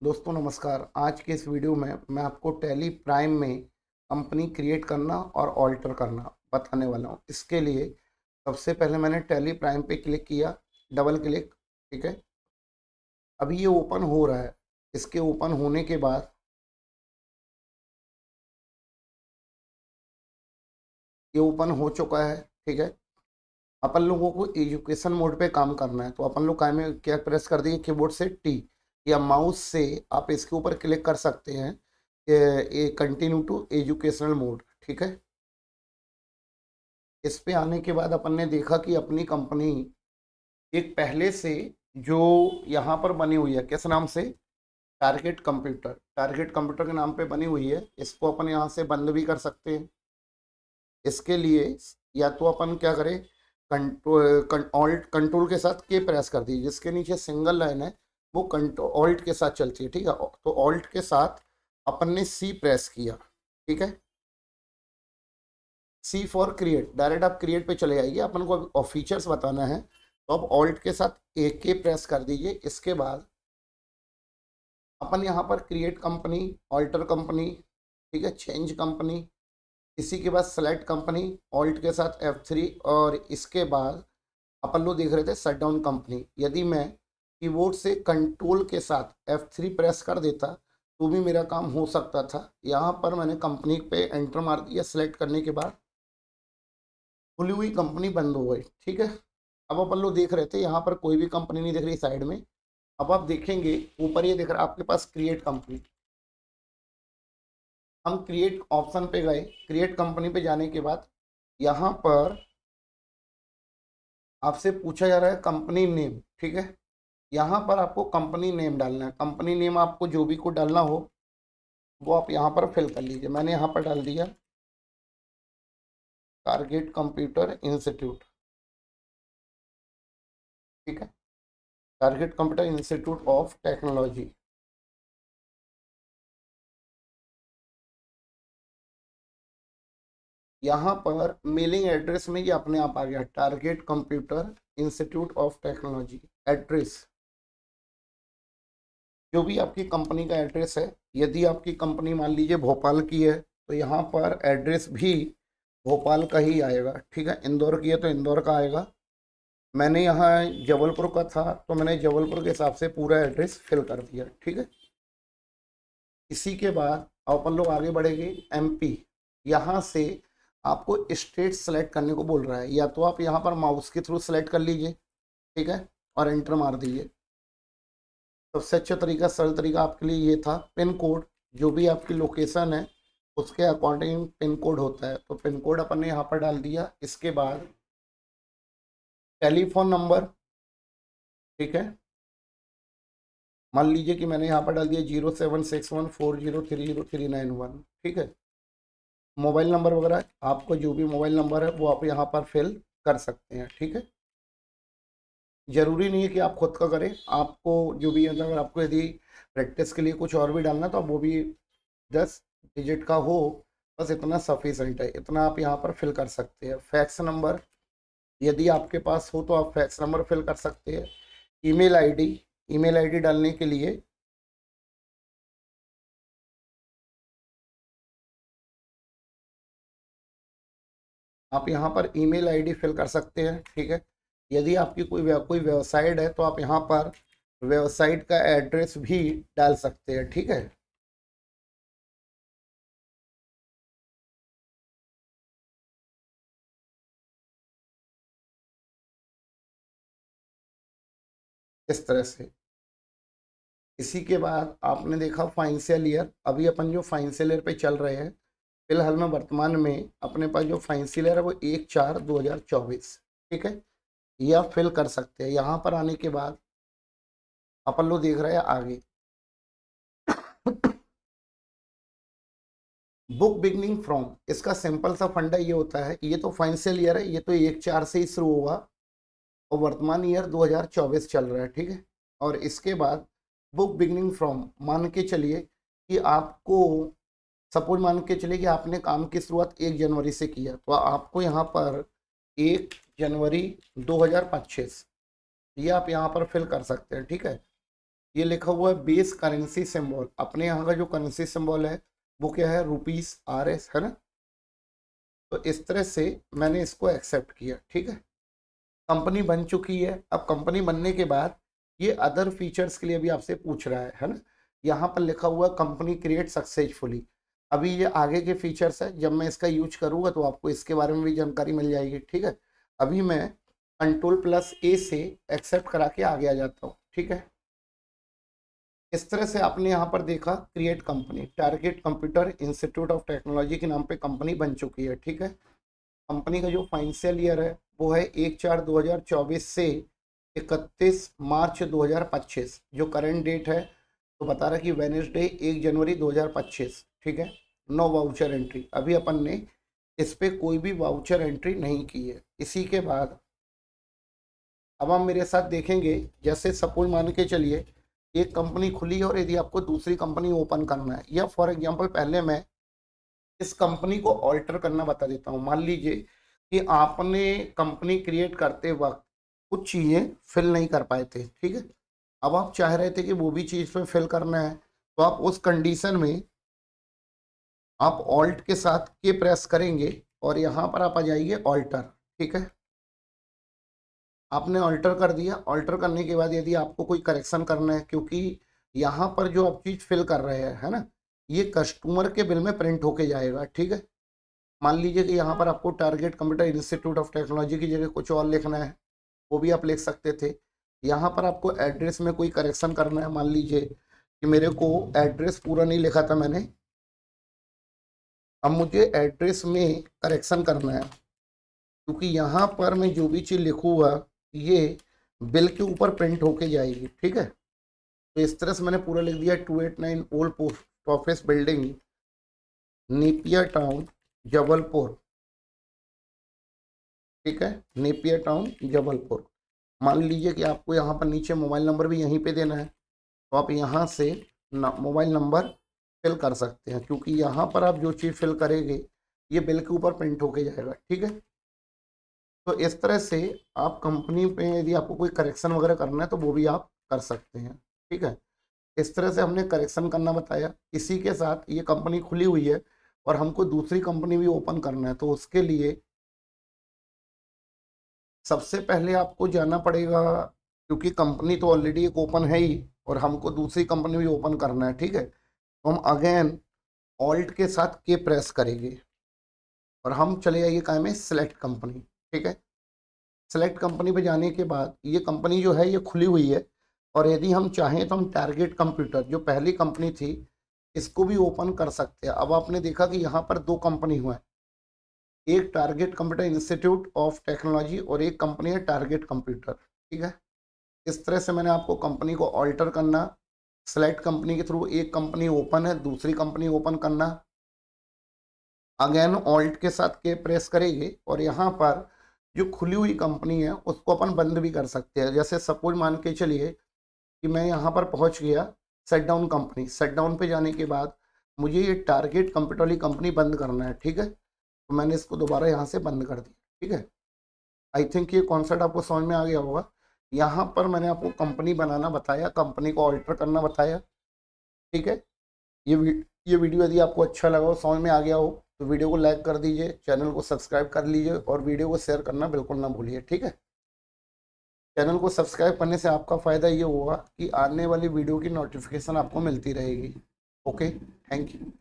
दोस्तों नमस्कार। आज के इस वीडियो में मैं आपको टैली प्राइम में कंपनी क्रिएट करना और ऑल्टर करना बताने वाला हूं। इसके लिए सबसे पहले मैंने टैली प्राइम पे क्लिक किया, डबल क्लिक। ठीक है, अभी ये ओपन हो रहा है। इसके ओपन होने के बाद ये ओपन हो चुका है। ठीक है, अपन लोगों को एजुकेशन मोड पे काम करना है, तो अपन लोग क्या प्रेस कर देंगे, कीबोर्ड से टी या माउस से आप इसके ऊपर क्लिक कर सकते हैं, ये कंटिन्यू टू एजुकेशनल मोड। ठीक है, इस पे आने के बाद अपन ने देखा कि अपनी कंपनी एक पहले से जो यहाँ पर बनी हुई है, किस नाम से, टारगेट कंप्यूटर के नाम पे बनी हुई है। इसको अपन यहाँ से बंद भी कर सकते हैं। इसके लिए या तो अपन क्या करें, कंट्रोल के साथ के प्रेस कर दीजिए। जिसके नीचे सिंगल लाइन है वो ऑल्ट के साथ चलती है। ठीक है, तो ऑल्ट के साथ अपन ने सी प्रेस किया। ठीक है, सी फॉर क्रिएट, डायरेक्ट आप क्रिएट पे चले जाइए। अपन को फीचर्स बताना है तो आप ऑल्ट के साथ एक के प्रेस कर दीजिए। इसके बाद अपन यहाँ पर क्रिएट कंपनी, ऑल्टर कंपनी, ठीक है, चेंज कंपनी, इसी के बाद सेलेक्ट कंपनी, ऑल्ट के साथ F3, और इसके बाद अपन लोग देख रहे थे शट डाउन कंपनी। यदि मैं कीबोर्ड से कंट्रोल के साथ F3 प्रेस कर देता तो भी मेरा काम हो सकता था। यहाँ पर मैंने कंपनी पे एंटर मार दिया। सेलेक्ट करने के बाद खुली हुई कंपनी बंद हो गई। ठीक है, अब अपन लोग देख रहे थे यहाँ पर कोई भी कंपनी नहीं दिख रही साइड में। अब आप देखेंगे ऊपर ये दिख रहा है आपके पास क्रिएट कंपनी। हम क्रिएट ऑप्शन पे गए, क्रिएट कंपनी पे जाने के बाद यहाँ पर आपसे पूछा जा रहा है कंपनी नेम। ठीक है, यहाँ पर आपको कंपनी नेम डालना है। कंपनी नेम आपको जो भी को डालना हो वो आप यहाँ पर फिल कर लीजिए। मैंने यहाँ पर डाल दिया टारगेट कंप्यूटर इंस्टीट्यूट। ठीक है, target computer institute of technology. यहाँ पर मेलिंग एड्रेस में ये अपने आप आ गया, target computer institute of technology address. जो भी आपकी कंपनी का एड्रेस है, यदि आपकी कंपनी मान लीजिए भोपाल की है तो यहाँ पर एड्रेस भी भोपाल का ही आएगा। ठीक है, इंदौर की है तो इंदौर का आएगा। मैंने यहाँ जबलपुर का था तो मैंने जबलपुर के हिसाब से पूरा एड्रेस फिल कर दिया। ठीक है, इसी के बाद अपन लोग आगे बढ़ेंगे। MP, यहाँ से आपको स्टेट सेलेक्ट करने को बोल रहा है। या तो आप यहाँ पर माउस के थ्रू सेलेक्ट कर लीजिए, ठीक है, और एंटर मार दीजिए। सबसे अच्छा तरीका, सरल तरीका आपके लिए ये था। पिन कोड, जो भी आपकी लोकेशन है उसके अकॉर्डिंग पिन कोड होता है, तो पिन कोड अपन ने यहाँ पर डाल दिया। इसके बाद टेलीफोन नंबर, ठीक है, मान लीजिए कि मैंने यहाँ पर डाल दिया 0761403031। ठीक है, मोबाइल नंबर वगैरह आपको जो भी मोबाइल नंबर है वो आप यहाँ पर फिल कर सकते हैं। ठीक है, जरूरी नहीं है कि आप खुद का करें। आपको जो भी, अगर आपको यदि प्रैक्टिस के लिए कुछ और भी डालना तो आप वो भी 10 डिजिट का हो, बस इतना सफिशेंट है। इतना आप यहाँ पर फिल कर सकते हैं। फैक्स नंबर यदि आपके पास हो तो आप फैक्स नंबर फिल कर सकते हैं। ईमेल आईडी डालने के लिए आप यहाँ पर ईमेल आईडी फिल कर सकते हैं। ठीक है, यदि आपकी कोई वेबसाइट है तो आप यहाँ पर वेबसाइट का एड्रेस भी डाल सकते हैं। ठीक है, इस तरह से। इसी के बाद आपने देखा फाइनेंशियल ईयर। अभी अपन जो फाइनेंशियल ईयर पे चल रहे हैं, फिलहाल में वर्तमान में अपने पास जो फाइनेंशियल ईयर है वो 1/4/2024। ठीक है, ये आप फिल कर सकते हैं। यहाँ पर आने के बाद अपन लोग देख रहे हैं आगे बुक बिगनिंग फ्रॉम। इसका सिंपल सा फंडा ये होता है कि ये तो फाइनेंशियल ईयर है, ये तो 1/4 से ही शुरू होगा और वर्तमान ईयर 2024 चल रहा है। ठीक है, और इसके बाद बुक बिगनिंग फ्रॉम, मान के चलिए कि आपको, सपोज मान के चलिए कि आपने काम की शुरुआत 1 जनवरी से किया, तो आपको यहाँ पर 1 जनवरी 2025 ये आप यहाँ पर फिल कर सकते हैं। ठीक है, ये लिखा हुआ है बेस करेंसी सिंबल, अपने यहाँ का जो करेंसी सिंबल है वो क्या है, ₹RS है ना। तो इस तरह से मैंने इसको एक्सेप्ट किया, ठीक है। कंपनी बन चुकी है। अब कंपनी बनने के बाद ये अदर फीचर्स के लिए भी आपसे पूछ रहा है ना। यहाँ पर लिखा हुआ कंपनी क्रिएट सक्सेसफुली। अभी ये आगे के फीचर्स है, जब मैं इसका यूज करूँगा तो आपको इसके बारे में भी जानकारी मिल जाएगी, ठीक है। अभी मैं Ctrl+A से एक्सेप्ट करा के आगे आ जाता हूँ, ठीक है। इस तरह से आपने यहाँ पर देखा create company, target computer institute of technology के नाम पे कंपनी बन चुकी है, ठीक है। कंपनी का जो फाइनेंशियल ईयर है वो है 1/4/2024 से 31 मार्च 2025। जो करंट डेट है तो बता रहा है कि वेडनेसडे 1 जनवरी 2025, ठीक है। नो वाउचर एंट्री, अभी अपन ने इस पे कोई भी वाउचर एंट्री नहीं की है। इसी के बाद अब हम मेरे साथ देखेंगे, जैसे सपोज मान के चलिए एक कंपनी खुली है और यदि आपको दूसरी कंपनी ओपन करना है, या फॉर एग्जांपल पहले मैं इस कंपनी को ऑल्टर करना बता देता हूँ। मान लीजिए कि आपने कंपनी क्रिएट करते वक्त कुछ चीज़ें फिल नहीं कर पाए थे, ठीक है। अब आप चाह रहे थे कि वो भी चीज़ पे फिल करना है, तो आप उस कंडीशन में आप ऑल्ट के साथ के प्रेस करेंगे और यहाँ पर आप आ जाइए ऑल्टर, ठीक है। आपने ऑल्टर कर दिया। ऑल्टर करने के बाद यदि आपको कोई करेक्शन करना है, क्योंकि यहाँ पर जो आप चीज़ फिल कर रहे हैं है ना, ये कस्टमर के बिल में प्रिंट होके जाएगा, ठीक है। मान लीजिए कि यहाँ पर आपको target computer institute of technology की जगह कुछ और लिखना है, वो भी आप लिख सकते थे। यहाँ पर आपको एड्रेस में कोई करेक्शन करना है, मान लीजिए कि मेरे को एड्रेस पूरा नहीं लिखा था मैंने, अब मुझे एड्रेस में करेक्शन करना है, क्योंकि यहाँ पर मैं जो भी चीज़ लिखूँगा ये बिल के ऊपर प्रिंट होके जाएगी, ठीक है। तो इस तरह से मैंने पूरा लिख दिया 289 old post office building, Napier town, Jabalpur, ठीक है। Napier town Jabalpur. मान लीजिए कि आपको यहाँ पर नीचे मोबाइल नंबर भी यहीं पे देना है, तो आप यहाँ से मोबाइल नंबर फिल कर सकते हैं, क्योंकि यहाँ पर आप जो चीज़ फिल करेंगे ये बिल के ऊपर प्रिंट होके जाएगा, ठीक है। तो इस तरह से आप कंपनी पे यदि आपको कोई करेक्शन वगैरह करना है तो वो भी आप कर सकते हैं, ठीक है। इस तरह से हमने करेक्शन करना बताया। इसी के साथ ये कंपनी खुली हुई है और हमको दूसरी कंपनी भी ओपन करना है, तो उसके लिए सबसे पहले आपको जाना पड़ेगा, क्योंकि कंपनी तो ऑलरेडी एक ओपन है ही और हमको दूसरी कंपनी भी ओपन करना है, ठीक है। तो हम अगेन ऑल्ट के साथ के प्रेस करेंगे और हम चले जाइए काम में सेलेक्ट कंपनी, ठीक है। सेलेक्ट कंपनी पे जाने के बाद ये कंपनी जो है ये खुली हुई है, और यदि हम चाहें तो हम टारगेट कंप्यूटर जो पहली कंपनी थी इसको भी ओपन कर सकते हैं। अब आपने देखा कि यहाँ पर दो कंपनी हुआ है, एक target computer institute of technology और एक कंपनी है टारगेट कंप्यूटर, ठीक है। इस तरह से मैंने आपको कंपनी को ऑल्टर करना, सेलेक्ट कंपनी के थ्रू एक कंपनी ओपन है, दूसरी कंपनी ओपन करना, अगेन ऑल्ट के साथ के प्रेस करेंगे और यहाँ पर जो खुली हुई कंपनी है उसको अपन बंद भी कर सकते हैं। जैसे सपोज मान के चलिए कि मैं यहाँ पर पहुँच गया set down company, set down पे जाने के बाद मुझे ये टारगेट कंप्यूटर वाली कंपनी बंद करना है, ठीक है। तो मैंने इसको दोबारा यहाँ से बंद कर दिया, ठीक है। आई थिंक ये कॉन्सेप्ट आपको समझ में आ गया होगा। यहाँ पर मैंने आपको कंपनी बनाना बताया, कंपनी को ऑल्टर करना बताया, ठीक है। ये वीडियो यदि आपको अच्छा लगा हो, समझ में आ गया हो, तो वीडियो को लाइक कर दीजिए, चैनल को सब्सक्राइब कर लीजिए और वीडियो को शेयर करना बिल्कुल ना भूलिए, ठीक है। चैनल को सब्सक्राइब करने से आपका फ़ायदा ये होगा कि आने वाली वीडियो की नोटिफिकेशन आपको मिलती रहेगी। Okay, thank you.